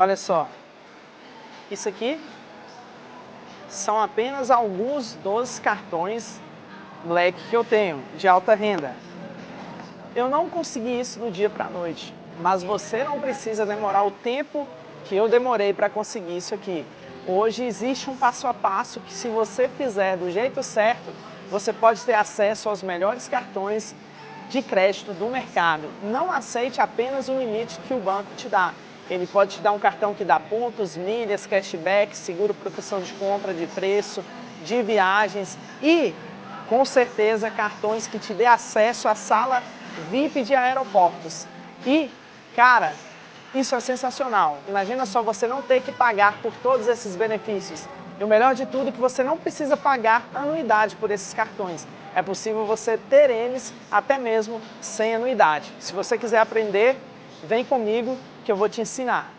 Olha só, isso aqui são apenas alguns dos cartões Black que eu tenho, de alta renda. Eu não consegui isso do dia para a noite, mas você não precisa demorar o tempo que eu demorei para conseguir isso aqui. Hoje existe um passo a passo que, se você fizer do jeito certo, você pode ter acesso aos melhores cartões de crédito do mercado. Não aceite apenas o limite que o banco te dá. Ele pode te dar um cartão que dá pontos, milhas, cashback, seguro por opção de compra, de preço, de viagens e, com certeza, cartões que te dê acesso à sala VIP de aeroportos. E, cara, isso é sensacional. Imagina só você não ter que pagar por todos esses benefícios. E o melhor de tudo é que você não precisa pagar anuidade por esses cartões. É possível você ter eles até mesmo sem anuidade. Se você quiser aprender, vem comigo que eu vou te ensinar.